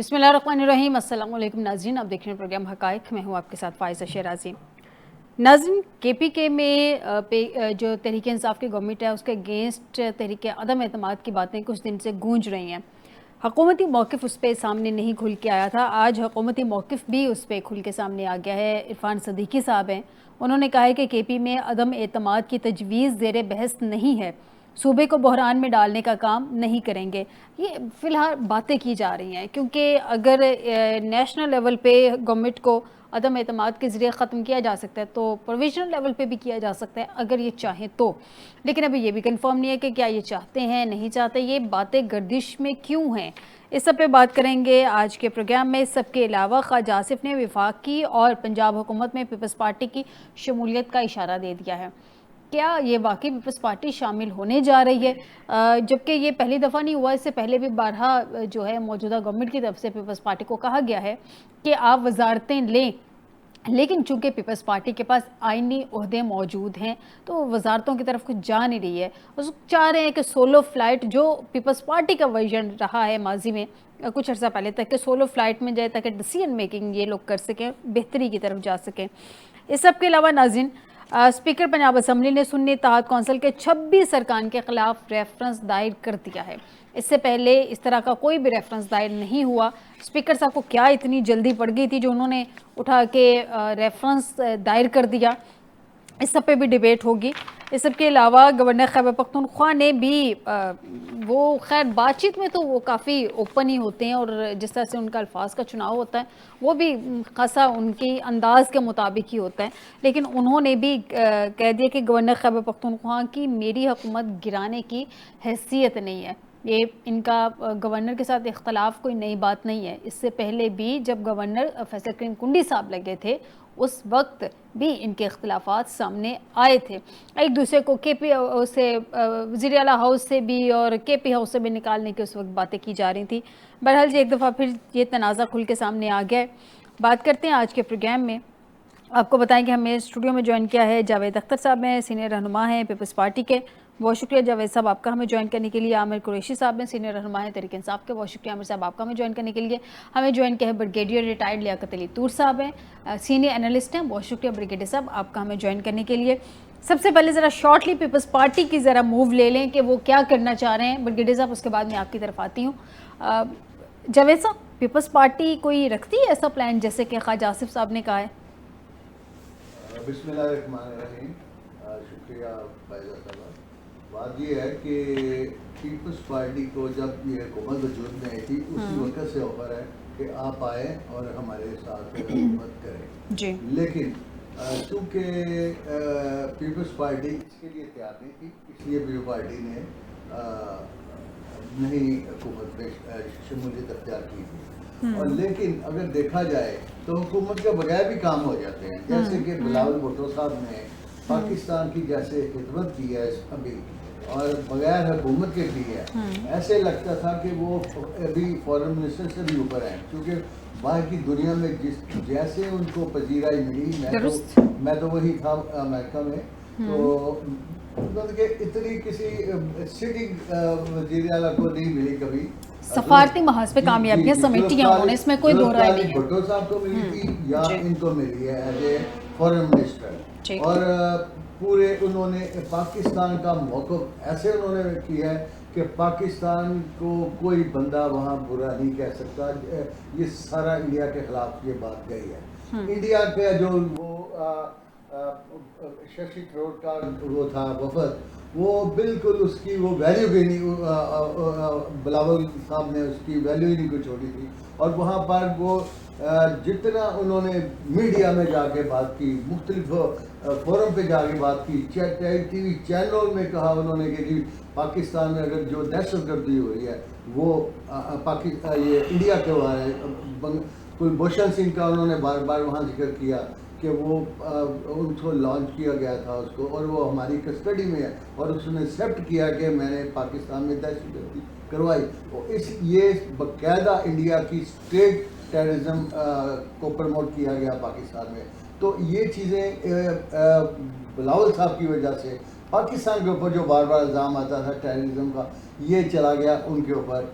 بسم اللہ الرحمن الرحیم۔ السلام علیکم ناظرین، آپ دیکھ رہے ہیں پروگرام حقائق، میں ہوں آپ کے ساتھ فائزہ شیرازی۔ ناظرین، کے پی کے میں جو تحریک انصاف کی گورنمنٹ ہے اس کے اگینسٹ تحریک عدم اعتماد کی باتیں کچھ دن سے گونج رہی ہیں۔ حکومتی موقف اس پہ سامنے نہیں کھل کے آیا تھا، آج حکومتی موقف بھی اس پہ کھل کے سامنے آ گیا ہے۔ عرفان صدیقی صاحب ہیں، انہوں نے کہا ہے کہ کے پی میں عدم اعتماد کی تجویز زیر بحث نہیں ہے، صوبے کو بحران میں ڈالنے کا کام نہیں کریں گے۔ یہ فی الحال باتیں کی جا رہی ہیں، کیونکہ اگر نیشنل لیول پہ گورنمنٹ کو عدم اعتماد کے ذریعے ختم کیا جا سکتا ہے تو پروویژنل لیول پہ بھی کیا جا سکتا ہے اگر یہ چاہیں تو، لیکن ابھی یہ بھی کنفرم نہیں ہے کہ کیا یہ چاہتے ہیں نہیں چاہتے، یہ باتیں گردش میں کیوں ہیں، اس سب پہ بات کریں گے آج کے پروگرام میں۔ اس سب کے علاوہ خواجہ آصف نے وفاقی اور پنجاب حکومت میں پیپلز پارٹی کی شمولیت کا اشارہ دے دیا ہے۔ کیا یہ واقعی پیپلز پارٹی شامل ہونے جا رہی ہے؟ جبکہ یہ پہلی دفعہ نہیں ہوا، اس سے پہلے بھی بارہا جو ہے موجودہ گورنمنٹ کی طرف سے پیپلز پارٹی کو کہا گیا ہے کہ آپ وزارتیں لیں، لیکن چونکہ پیپلز پارٹی کے پاس آئینی عہدے موجود ہیں تو وزارتوں کی طرف کچھ جا نہیں رہی ہے۔ وہ چاہ رہے ہیں کہ سولو فلائٹ جو پیپلز پارٹی کا ورژن رہا ہے ماضی میں کچھ عرصہ پہلے تک، کہ سولو فلائٹ میں جائے تاکہ ڈیسیژن میکنگ یہ لوگ کر سکیں، بہتری کی طرف جا سکیں۔ اس سب کے علاوہ ناظرین، اسپیکر پنجاب اسمبلی نے سنی اتحاد کونسل کے 26 ارکان کے خلاف ریفرنس دائر کر دیا ہے۔ اس سے پہلے اس طرح کا کوئی بھی ریفرنس دائر نہیں ہوا۔ اسپیکر صاحب کو کیا اتنی جلدی پڑ گئی تھی جو انہوں نے اٹھا کے ریفرنس دائر کر دیا، اس سب پہ بھی ڈیبیٹ ہوگی۔ اس سب کے علاوہ گورنر خیبر پختونخوا نے بھی وہ خیر بات چیت میں تو وہ کافی اوپن ہی ہوتے ہیں، اور جس طرح سے ان کا الفاظ کا چناؤ ہوتا ہے وہ بھی خاصا ان کی انداز کے مطابق ہی ہوتا ہے، لیکن انہوں نے بھی کہہ دیا کہ گورنر خیبر پختونخوا کی میری حکومت گرانے کی حیثیت نہیں ہے۔ یہ ان کا گورنر کے ساتھ اختلاف کوئی نئی بات نہیں ہے، اس سے پہلے بھی جب گورنر فیصل کریم کنڈی صاحب لگے تھے اس وقت بھی ان کے اختلافات سامنے آئے تھے، ایک دوسرے کو کے پی سے وزیر اعلیٰ ہاؤس سے بھی اور کے پی ہاؤس سے بھی نکالنے کی اس وقت باتیں کی جا رہی تھیں۔ بہرحال ایک دفعہ پھر یہ تنازع کھل کے سامنے آ گیا ہے۔ بات کرتے ہیں آج کے پروگرام میں۔ آپ کو بتائیں کہ ہمیں اسٹوڈیو میں جوائن کیا ہے جاوید اختر صاحب ہیں، سینئر رہنما ہیں پیپلز پارٹی کے، بہت شکریہ جاوید صاحب آپ کا ہمیں جوائن کرنے کے لیے۔ عامر قریشی صاحب ہیں، سینئر رہنما ہیں تحریک انصاف کے، بہت شکریہ عامر صاحب آپ کا ہمیں جوائن کرنے کے لیے۔ ہمیں جوائن کیا ہے بریگیڈیئر ریٹائرڈ لیاقت علی طور صاحب ہیں، سینئر انالسٹ ہیں، بہت شکریہ بریگیڈیئر صاحب آپ کا ہمیں جوائن کرنے کے لیے۔ سب سے پہلے ذرا شارٹلی پیپلز پارٹی کی ذرا موو لے لیں کہ وہ کیا کرنا چاہ رہے ہیں بریگیڈیئر صاحب، اس کے بعد میں آپ کی طرف آتی ہوں۔ جاوید صاحب، پیپلز پارٹی کوئی رکھتی ہے ایسا پلان جیسے کہ خواجہ آصف صاحب نے کہا ہے؟ بسم اللہ الرحمن الرحیم، شکریہ فائزہ صاحبہ۔ بات یہ ہے کہ پیپلز پارٹی کو جب یہ حکومت وجود میں آئی تھی اسی وقت سے آفر ہے کہ آپ آئیں اور ہمارے ساتھ حکومت کریں جی، لیکن چونکہ پیپلز پارٹی اس کے لیے تیار نہیں تھی، اس لیے پیپلز پارٹی نے نہیں حکومت میں شمولیت اختیار کی تھی۔ اور لیکن اگر دیکھا جائے تو حکومت کے بغیر بھی کام ہو جاتے ہیں، جیسے کہ بلاول بھٹو صاحب نے پاکستان کی جیسے خدمت کی ہے ابھی اور بغیر حکومت کے کی ہے، ایسے لگتا تھا کہ وہ ابھی فورن منسٹر سے بھی اوپر ہیں، کیونکہ باہر کی دنیا میں جیسے ان کو پذیرائی ملی، میں تو وہی تھا امریکہ میں، تو کہ اتنی کسی سٹنگ وزیر اعلیٰ کو نہیں ملی کبھی، سفارتی محاذ پہ کامیابیاں سمیٹی ہیں انہوں نے، اس میں کوئی دو رائے نہیں ہے۔ بھٹو صاحب کو ملی تھی یا ان کو ملی ہے ایز اے فورن منسٹر، اور پورے انہوں نے پاکستان کا موقف ایسے انہوں نے کیا ہے کہ پاکستان کو کوئی بندہ وہاں برا نہیں کہہ سکتا، یہ سارا انڈیا کے خلاف یہ بات گئی ہے۔ انڈیا کا جو وہ ششی تھروٹ کا وہ تھا وفد، وہ بالکل اس کی وہ ویلیو بھی نہیں، بلاول صاحب نے اس کی ویلیو ہی نہیں کچھ چھوڑی تھی، اور وہاں پر وہ جتنا انہوں نے میڈیا میں جا کے بات کی، مختلف فورم پہ جا کے بات کی، ٹی وی چینلوں میں کہا انہوں نے کہ جی پاکستان میں اگر جو دہشت گردی ہو رہی ہے وہ یہ انڈیا کے وہاں ہے، کلبھوشن سنگھ کا انہوں نے بار بار وہاں ذکر کیا کہ وہ ان کو لانچ کیا گیا تھا اس کو، اور وہ ہماری کسٹڈی میں ہے، اور اس نے ایکسیپٹ کیا کہ میں نے پاکستان میں دہشت گردی کروائی، یہ باقاعدہ انڈیا کی اسٹیٹ ٹیررزم کو پروموٹ کیا گیا پاکستان میں۔ تو یہ چیزیں بلاول صاحب کی وجہ سے پاکستان کے اوپر جو بار بار الزام آتا تھا ٹیررزم کا، یہ چلا گیا ان کے اوپر،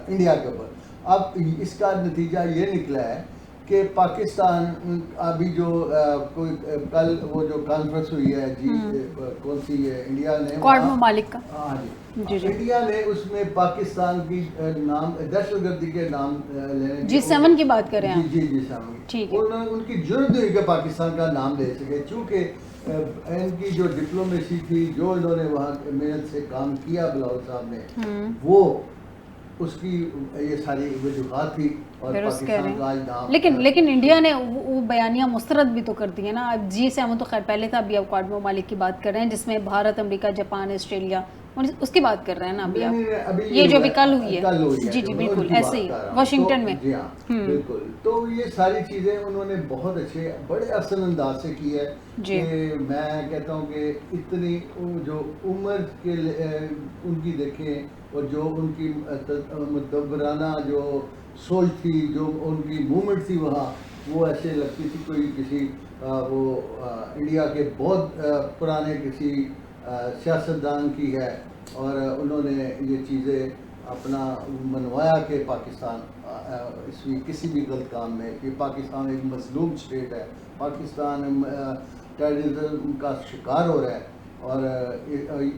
انڈیا کے اوپر۔ اب اس کا نتیجہ یہ نکلا ہے کہ پاکستان ابھی جو کوئی کل وہ جو کانفرنس ہوئی ہے کون سی ہے انڈیا نے کوارڈ ممالک کا، ہاں جی انڈیا نے اس میں پاکستان کی نام دہشت گردی کے نام لینے G7 کی بات کر رہے ہیں جی 7 ان کی ضرورت نہیں کہ پاکستان کا نام لے سکے، چونکہ ان کی جو ڈپلومیسی تھی، جو انہوں نے وہاں محنت سے کام کیا بلاول صاحب نے، وہ اس کی یہ ساری وجوہات تھی اور پاکستان کا آج نام لیکن انڈیا نے وہ بیانیہ مسترد بھی تو کر دی ہے نا. اب G7 تو خیر پہلے تھا، ابھی اب کوارڈ ممالک کی بات کر رہے ہیں جس میں بھارت، امریکہ، جاپان، آسٹریلیا، اس کی بات کر رہے ہیں نا ابھی آپ. یہ جو ابھی کل ہوئی ہے جی بالکل ایسے ہی واشنگٹن میں. جی ہاں بالکل. تو یہ ساری چیزیں انہوں نے بہت اچھے بڑے احسن انداز سے کی ہے کہ میں کہتا ہوں کہ اتنی جو عمر کے ان کی دیکھیں اور جو ان کی مدبرانہ جو سوچ تھی، جو ان کی موومنٹ تھی وہاں، وہ ایسے لگتی تھی کوئی کسی وہ انڈیا کے بہت پرانے کسی سیاستدان کی ہے، اور انہوں نے یہ چیزیں اپنا منوایا کہ پاکستان اس میں کسی بھی غلط کام میں، کہ پاکستان ایک مظلوم اسٹیٹ ہے، پاکستان ٹیررزم کا شکار ہو رہا ہے، اور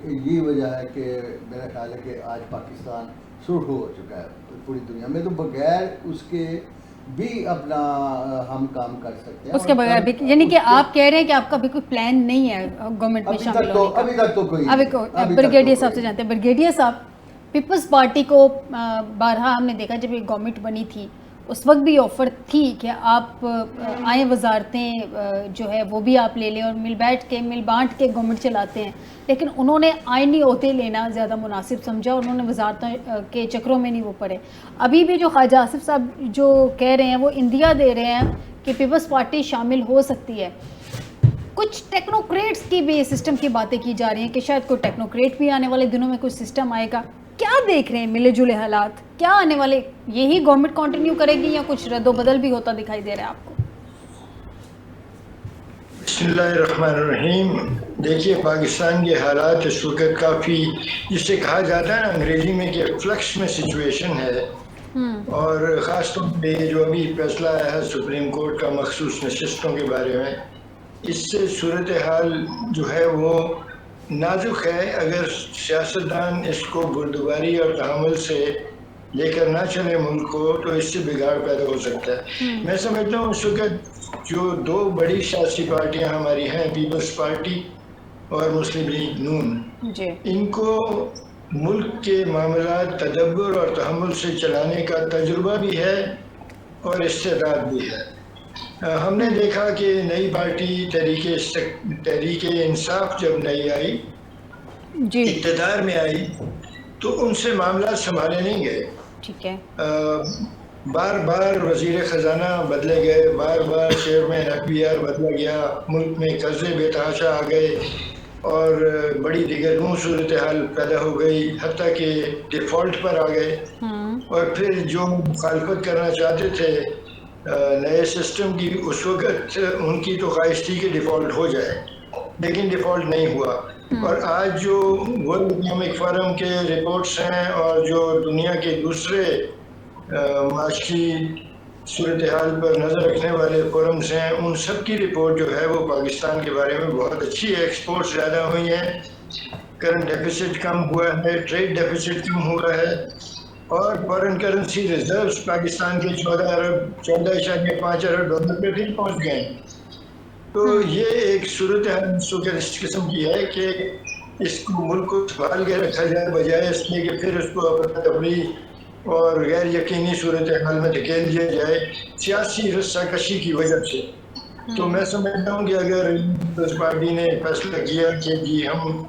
یہی وجہ ہے کہ میرا خیال ہے کہ آج پاکستان سرخ ہو چکا ہے پوری دنیا میں. تو بغیر اس کے بھی اپنا ہم کام کر سکتے ہیں اس کے بغیر بھی، یعنی کہ آپ کہہ رہے ہیں کہ آپ کا بھی کوئی پلان نہیں ہے گورنمنٹ میں شامل ہونے کا؟ ابھی تک تو کوئی. بریگیڈیئر صاحب سے جانتے ہیں. بریگیڈیئر صاحب، پیپلز پارٹی کو بارہا ہم نے دیکھا جب یہ گورنمنٹ بنی تھی اس وقت بھی آفر تھی کہ آپ آئیں، وزارتیں جو ہے وہ بھی آپ لے لیں اور مل بانٹ کے گورنمنٹ چلاتے ہیں، لیکن انہوں نے آئینی عہدے لینا زیادہ مناسب سمجھا اور انہوں نے وزارتوں کے چکروں میں نہیں وہ پڑے. ابھی بھی جو خواجہ آصف صاحب جو کہہ رہے ہیں وہ اندیا دے رہے ہیں کہ پیپلز پارٹی شامل ہو سکتی ہے. کچھ ٹیکنوکریٹس کی بھی سسٹم کی باتیں کی جا رہی ہیں کہ شاید کوئی ٹیکنوکریٹ بھی آنے والے دنوں میں کوئی سسٹم آئے گا. کیا دیکھ رہے ہیں ملے جلے حالات کیا آنے والے؟ یہی گورنمنٹ کنٹینیو کرے گی یا کچھ رد و بدل بھی ہوتا دکھائی دے رہا ہے آپ کو؟ بسم اللہ الرحمن الرحیم. دیکھیے پاکستان کے حالات اس وقت کافی، جسے کہا جاتا ہے نا انگریزی میں کہ فلکس میں سچویشن ہے، اور خاص طور پہ جو ابھی فیصلہ آیا ہے سپریم کورٹ کا مخصوص نشستوں کے بارے میں، اس سے صورتحال جو ہے وہ نازک ہے. اگر سیاستدان اس کو بردباری اور تحمل سے لے کر نہ چلے ملک کو، تو اس سے بگاڑ پیدا ہو سکتا ہے. میں سمجھتا ہوں اس وقت جو دو بڑی سیاسی پارٹیاں ہماری ہیں، پیپلز پارٹی اور مسلم لیگ نون، ان کو ملک کے معاملات تدبر اور تحمل سے چلانے کا تجربہ بھی ہے اور استعداد بھی ہے. ہم نے دیکھا کہ نئی پارٹی تحریک انصاف جب نئی آئی، اقتدار میں آئی، تو ان سے معاملات سنبھالے نہیں گئے. ٹھیک ہے. بار بار وزیر خزانہ بدلے گئے، بار بار چیئرمین IPR بدلا گیا، ملک میں قرضے بے تحاشا آ گئے اور بڑی دیگرگوں صورتحال پیدا ہو گئی، حتیٰ کہ ڈیفالٹ پر آ گئے. اور پھر جو مخالفت کرنا چاہتے تھے نئے سسٹم کی، اس وقت ان کی تو خواہش تھی کہ ڈیفالٹ ہو جائے، لیکن ڈیفالٹ نہیں ہوا. اور آج جو ورلڈ اکنامک فورم کے رپورٹس ہیں اور جو دنیا کے دوسرے معاشی صورتحال پر نظر رکھنے والے فورمز ہیں، ان سب کی رپورٹ جو ہے وہ پاکستان کے بارے میں بہت اچھی ہے. ایکسپورٹس زیادہ ہوئی ہیں، کرنٹ ڈیفیسٹ کم ہوا ہے، ٹریڈ ڈیفیسٹ کم ہوا ہے، اور فارن کرنسی ریزروز پاکستان کے 14.5 ارب ڈالر پہ پھر پہنچ گئے ہیں. تو یہ ایک صورتحال اس قسم کی ہے کہ اس کو ملک کو سنبھال کے رکھا جائے، بجائے اس میں کہ پھر اس کو اپنا تفریح اور غیر یقینی صورتحال میں دھکیل دیا جائے سیاسی رسہ کشی کی وجہ سے. تو میں سمجھتا ہوں کہ اگر پیپلز پارٹی نے فیصلہ کیا کہ جی ہم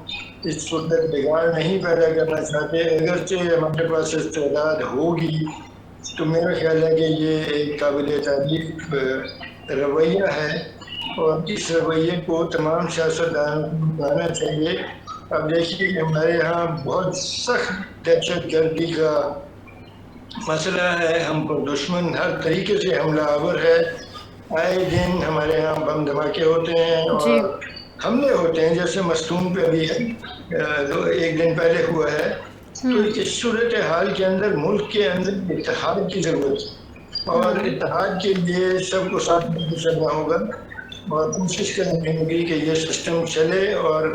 اس وقت بگاڑ نہیں پیدا کرنا چاہتے، اگرچہ ہمارے پاس استعداد ہوگی، تو میرا خیال ہے کہ یہ ایک قابل تعریف رویہ ہے، اور اس رویے کو تمام سیاستدانوں کو اپنانا چاہیے. اب دیکھیے کہ ہمارے یہاں بہت سخت دہشت گردی کا مسئلہ ہے، ہم پر دشمن ہر طریقے سے حملہ آور ہے. آئے دن ہمارے یہاں بم دھماکے ہوتے ہیں اور حملے ہوتے ہیں، جیسے مستون پہ ابھی 1 دن پہلے ہوا ہے. تو اس صورتحال کے اندر ملک کے اندر اتحاد کی ضرورت ہے، اور اتحاد کے لیے سب کو ساتھ مل کر چلنا ہوگا، اور کوشش کرنی ہوگی کہ یہ سسٹم چلے اور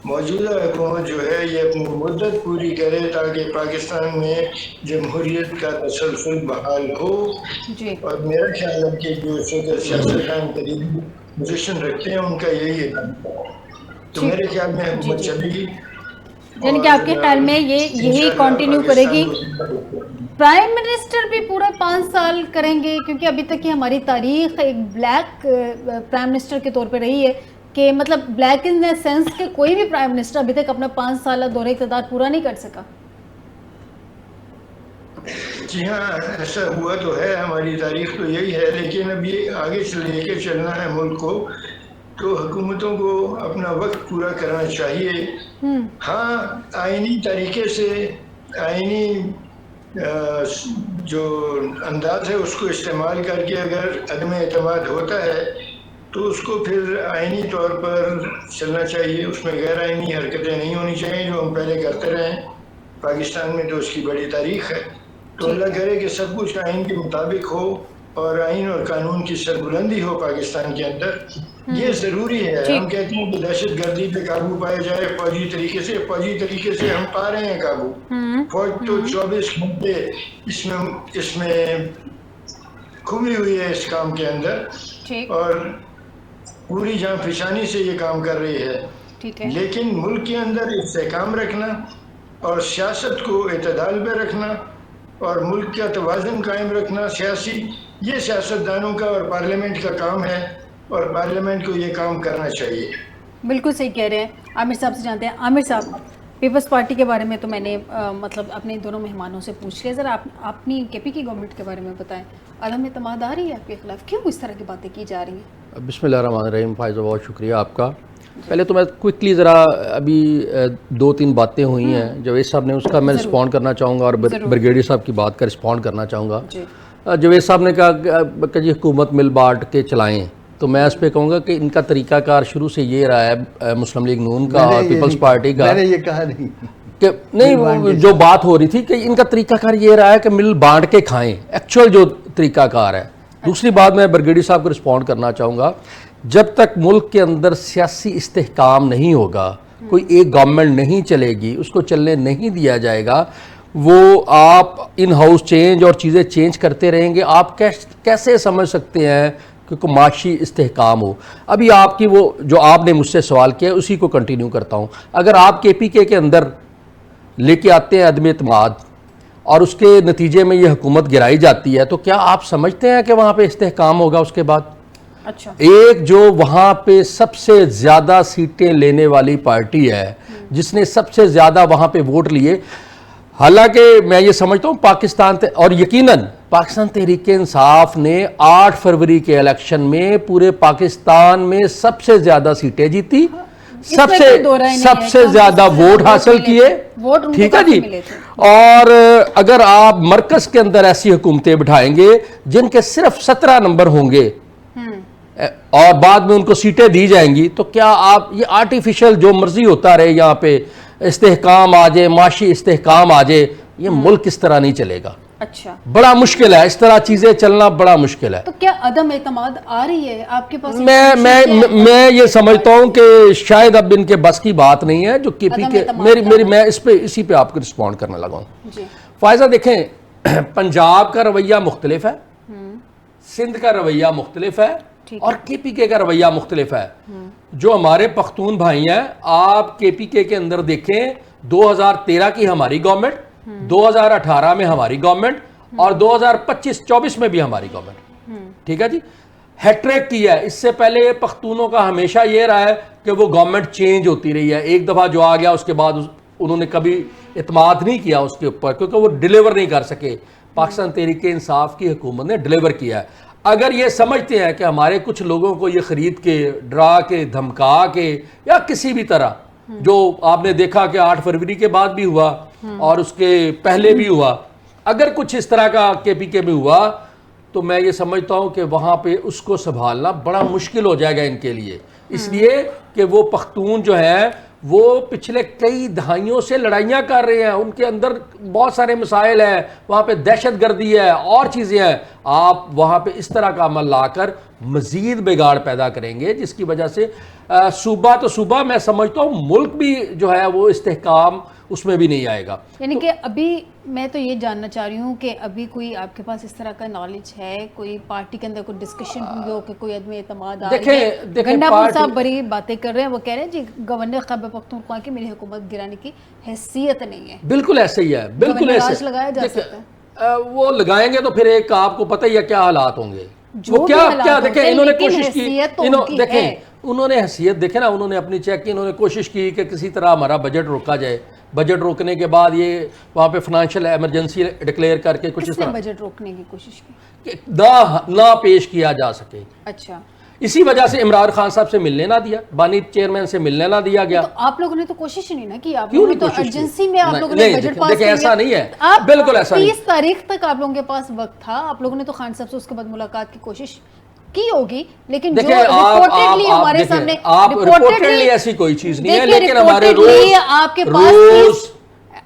موجودہ حکومت جو ہے یہ اپنی مدت پوری کرے تاکہ پاکستان میں جمہوریت کا تسلسل بحال ہو۔ جی اور میرا خیال ہے کہ جو سیاستدان قریبی پوزیشن رکھتے ہیں ان کا یہی ہے، تو میرے خیال میں حکومت چلے گی۔ یعنی کہ آپ کے خیال میں یہی کنٹینیو کرے گی؟ پرائم منسٹر بھی پورا 5 سال کریں گے؟ کیونکہ ابھی تک کی ہماری تاریخ ایک بلیک پرائم منسٹر کے طور پہ رہی ہے، کہ مطلب بلیک ان دا سینس کہ کوئی بھی پرائم منسٹر ابھی تک اپنا 5 سالہ دور اقتدار پورا نہیں کر سکا۔ جی ہاں، ایسا ہوا تو ہے، ہماری تاریخ تو یہی ہے، لیکن اب یہ آگے سے لے کے چلنا ہے ملک کو، تو حکومتوں کو اپنا وقت پورا کرنا چاہیے۔ ہاں، آئینی طریقے سے، آئینی جو انداز ہے اس کو استعمال کر کے اگر عدم اعتماد ہوتا ہے تو اس کو پھر آئینی طور پر چلنا چاہیے، اس میں غیر آئینی حرکتیں نہیں ہونی چاہیے جو ہم پہلے کرتے رہے ہیں پاکستان میں، تو اس کی بڑی تاریخ ہے۔ تو اللہ کرے کہ سب کچھ آئین کے مطابق ہو اور آئین اور قانون کی سربلندی ہو پاکستان کے اندر، یہ ضروری ہے۔ ہم کہتے ہیں کہ دہشت گردی پہ قابو پایا جائے فوجی طریقے سے ہم پا رہے ہیں قابو، فوج تو 24 گھنٹے اس میں کھوئی ہوئی ہے اس کام کے اندر، اور پوری جان فشانی سے یہ کام کر رہی ہے۔ لیکن ملک کے اندر استحکام رکھنا اور سیاست کو اعتدال پہ رکھنا اور ملک کا توازن قائم رکھنا سیاسی، یہ سیاستدانوں کا اور پارلیمنٹ کا کام ہے، اور پارلیمنٹ کو یہ کام کرنا چاہیے۔ بالکل صحیح کہہ رہے ہیں۔ عامر صاحب سے جانتے ہیں۔ عامر صاحب، پیپلز پارٹی کے بارے میں تو میں نے مطلب اپنے دونوں مہمانوں سے پوچھ لیا، ذرا آپ اپنی کے پی کی گورنمنٹ کے بارے میں بتائیں، عدم اعتماد آ رہی ہے آپ کے خلاف؟ کیوں اس طرح کی باتیں کی جا رہی ہیں؟ بسم اللہ الرحمن الرحیم۔ فائزہ بہت شکریہ آپ کا۔ پہلے تو میں کوئکلی ذرا ابھی 2-3 باتیں ہوئی ہیں جاوید صاحب نے، اس کا میں رسپونڈ کرنا چاہوں گا، اور بریگیڈیئر صاحب کی بات کا رسپونڈ کرنا چاہوں گا۔ جاوید صاحب نے کہا کہ جی حکومت مل بانٹ کے چلائیں، تو میں اس پہ کہوں گا کہ ان کا طریقہ کار شروع سے یہ رہا ہے مسلم لیگ نون کا اور پیپلز پارٹی کا، میں نے یہ کہا نہیں کہ نہیں، جو بات ہو رہی تھی کہ ان کا طریقہ کار یہ رہا ہے کہ مل بانٹ کے کھائیں، ایکچوئل جو طریقہ کار ہے۔ دوسری بات میں بریگیڈیئر صاحب کو رسپونڈ کرنا چاہوں گا، جب تک ملک کے اندر سیاسی استحکام نہیں ہوگا، کوئی ایک گورنمنٹ نہیں چلے گی، اس کو چلنے نہیں دیا جائے گا، وہ آپ ان ہاؤس چینج اور چیزیں چینج کرتے رہیں گے، آپ کیسے سمجھ سکتے ہیں کہ کوئی معاشی استحکام ہو؟ ابھی آپ کی وہ جو آپ نے مجھ سے سوال کیا اسی کو کنٹینیو کرتا ہوں۔ اگر آپ کے پی کے اندر لے کے آتے ہیں عدم اعتماد اور اس کے نتیجے میں یہ حکومت گرائی جاتی ہے، تو کیا آپ سمجھتے ہیں کہ وہاں پہ استحکام ہوگا اس کے بعد؟ اچھا، ایک جو وہاں پہ سب سے زیادہ سیٹیں لینے والی پارٹی ہے، جس نے سب سے زیادہ وہاں پہ ووٹ لیے، حالانکہ میں یہ سمجھتا ہوں پاکستان اور یقیناً پاکستان تحریک انصاف نے 8 فروری کے الیکشن میں پورے پاکستان میں سب سے زیادہ سیٹیں جیتی، سب سے زیادہ ووٹ حاصل کیے، ٹھیک ہے جی۔ اور اگر آپ مرکز کے اندر ایسی حکومتیں بٹھائیں گے جن کے صرف 17 نمبر ہوں گے اور بعد میں ان کو سیٹیں دی جائیں گی، تو کیا آپ یہ آرٹیفیشل جو مرضی ہوتا رہے یہاں پہ استحکام آ جائے، معاشی استحکام آ جائے، یہ ملک اس طرح نہیں چلے گا۔ اچھا، بڑا مشکل ہے، اس طرح چیزیں چلنا بڑا مشکل ہے۔ تو کیا عدم اعتماد آ رہی ہے آپ کے پاس؟ میں یہ سمجھتا ہوں کہ شاید اب ان کے بس کی بات نہیں ہے جو کے پی کے، میں اسی پہ آپ کو رسپونڈ کرنے لگا ہوں۔ فائزہ دیکھیں، پنجاب کا رویہ مختلف ہے، سندھ کا رویہ مختلف ہے، اور کے پی کے کا رویہ مختلف ہے۔ جو ہمارے پختون بھائی ہیں، آپ کے پی کے اندر دیکھیں، 2013 کی ہماری گورنمنٹ، 2018 میں ہماری گورنمنٹ، اور 2025-24 میں بھی ہماری گورنمنٹ، ٹھیک ہے جی، ہیٹریک کی ہے۔ اس سے پہلے پختونوں کا ہمیشہ یہ رہا ہے کہ وہ گورنمنٹ چینج ہوتی رہی ہے، ایک دفعہ جو آ گیا اس کے بعد انہوں نے کبھی اعتماد نہیں کیا اس کے اوپر، کیونکہ وہ ڈیلیور نہیں کر سکے۔ پاکستان تحریک انصاف کی حکومت نے ڈیلیور کیا ہے۔ اگر یہ سمجھتے ہیں کہ ہمارے کچھ لوگوں کو یہ خرید کے، ڈرا کے، دھمکا کے، یا کسی بھی طرح، جو آپ نے دیکھا کہ 8 فروری کے بعد بھی ہوا اور اس کے پہلے بھی ہوا، اگر کچھ اس طرح کا کے پی کے میں ہوا، تو میں یہ سمجھتا ہوں کہ وہاں پہ اس کو سنبھالنا بڑا مشکل ہو جائے گا ان کے لیے، اس لیے کہ وہ پختون جو ہیں وہ پچھلے کئی دہائیوں سے لڑائیاں کر رہے ہیں, ان کے اندر بہت سارے مسائل ہیں, وہاں پہ دہشت گردی ہے اور چیزیں ہیں. آپ وہاں پہ اس طرح کا عمل لا کر مزید بگاڑ پیدا کریں گے, جس کی وجہ سے صوبہ تو صوبہ, میں سمجھتا ہوں ملک بھی جو ہے وہ استحکام اس میں بھی نہیں آئے گا. یعنی کہ ابھی میں تو یہ جاننا چاہ رہی ہوں کہ ابھی کوئی آپ کے پاس اس طرح کا نالج ہے, کوئی پارٹی کے اندر کوئی ڈسکشن ہوئی ہو کہ کوئی عدم اعتماد آ گیا؟ گنڈا پور صاحب بڑی باتیں کر رہے ہیں, وہ کہہ رہے ہیں جی گورنر خیبر پختونخوا کی میری حکومت گرانے کی حیثیت نہیں ہے. بالکل ایسے ہی ہے, بالکل ایسے لگایا جا سکتا ہے. وہ لگائیں گے تو پھر ایک آپ کو پتہ ہی ہے کیا حالات ہوں گے. وہ کیا دیکھیں, انہوں نے کوشش کی, دیکھیں انہوں نے حیثیت دیکھیں نا, انہوں نے اپنی چیک کی, انہوں نے کوشش کی کہ کسی طرح ہمارا بجٹ روکا جائے. بجٹ روکنے کے بعد یہ وہاں پہ فائنینشیل ایمرجنسی ڈکلیئر کر کے کچھ اس طرح بجٹ روکنے کی کوشش کی کہ نہ پیش کیا جا سکے. اچھا, اسی وجہ سے عمران خان صاحب سے ملنے نہ دیا, بانی چیئرمین سے ملنے نہ دیا گیا. تو آپ لوگوں نے تو کوشش نہیں نہ کی, آپ لوگوں نے تو ایجنسی میں آپ لوگوں نے بجٹ پاس کیا. ایسا نہیں ہے, بالکل ایسا نہیں. 30 تاریخ تک آپ لوگوں کے پاس وقت تھا, آپ لوگوں نے تو خان صاحب سے اس کے بعد ملاقات کی کوشش کی ہوگی, لیکن جو ریپورٹڈلی ہمارے سامنے, ریپورٹڈلی ایسی کوئی چیز نہیں ہے, لیکن ہمارے روز آپ کے پاس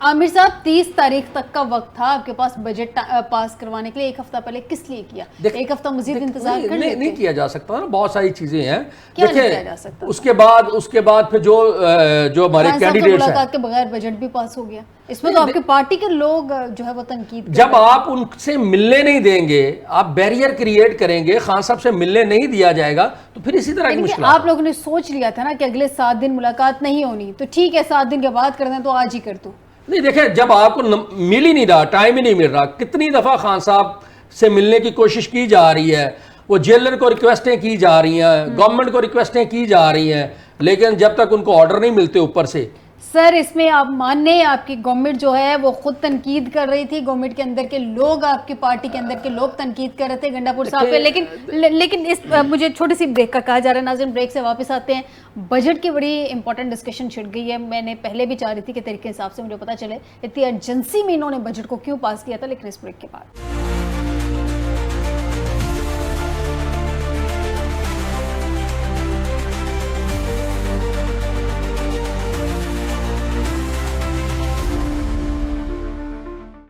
عامر صاحب 30 تاریخ تک کا وقت تھا آپ کے پاس بجٹ پاس کروانے کے لیے. ایک ہفتہ پہلے کس لیے کیا؟ ایک ہفتہ مزید انتظار کر لیتے. نہیں کیا جا سکتا نا, بہت ساری چیزیں ہیں. دیکھیں اس کے بعد پھر جو ہمارے کینڈیڈیٹس ہیں, ملاقات کے بغیر بجٹ بھی پاس ہو گیا. اس میں تو آپ کی پارٹی کے لوگ جو ہے وہ تنقید, جب آپ ان سے ملنے نہیں دیں گے, آپ بیریئر کریٹ کریں گے, خان صاحب سے ملنے نہیں دیا جائے گا, تو پھر اسی طرح کی مشکلات. آپ لوگوں نے سوچ لیا تھا نا کہ اگلے 7 دن ملاقات نہیں ہونی, تو ٹھیک ہے 7 دن کے بعد کر دیں تو آج ہی کر دوں. نہیں دیکھیں, جب آپ کو مل ہی نہیں رہا, ٹائم ہی نہیں مل رہا, کتنی دفعہ خان صاحب سے ملنے کی کوشش کی جا رہی ہے, وہ جیلر کو ریکویسٹیں کی جا رہی ہیں, گورنمنٹ کو ریکویسٹیں کی جا رہی ہیں, لیکن جب تک ان کو آرڈر نہیں ملتے اوپر سے. سر اس میں آپ ماننے, آپ کی گورنمنٹ جو ہے وہ خود تنقید کر رہی تھی, گورنمنٹ کے اندر کے لوگ, آپ کی پارٹی کے اندر کے لوگ تنقید کر رہے تھے گنڈا پور صاحب پہ, لیکن اس مجھے چھوٹی سی بریک کا کہا جا رہا ہے. ناظرین بریک سے واپس آتے ہیں. بجٹ کی بڑی امپورٹنٹ ڈسکشن چھڑ گئی ہے. میں نے پہلے بھی چاہ رہی تھی کہ طریقے حساب سے مجھے پتا چلے اتنی ایمرجنسی میں انہوں نے بجٹ کو کیوں پاس کیا تھا, لیکن اس بریک کے بعد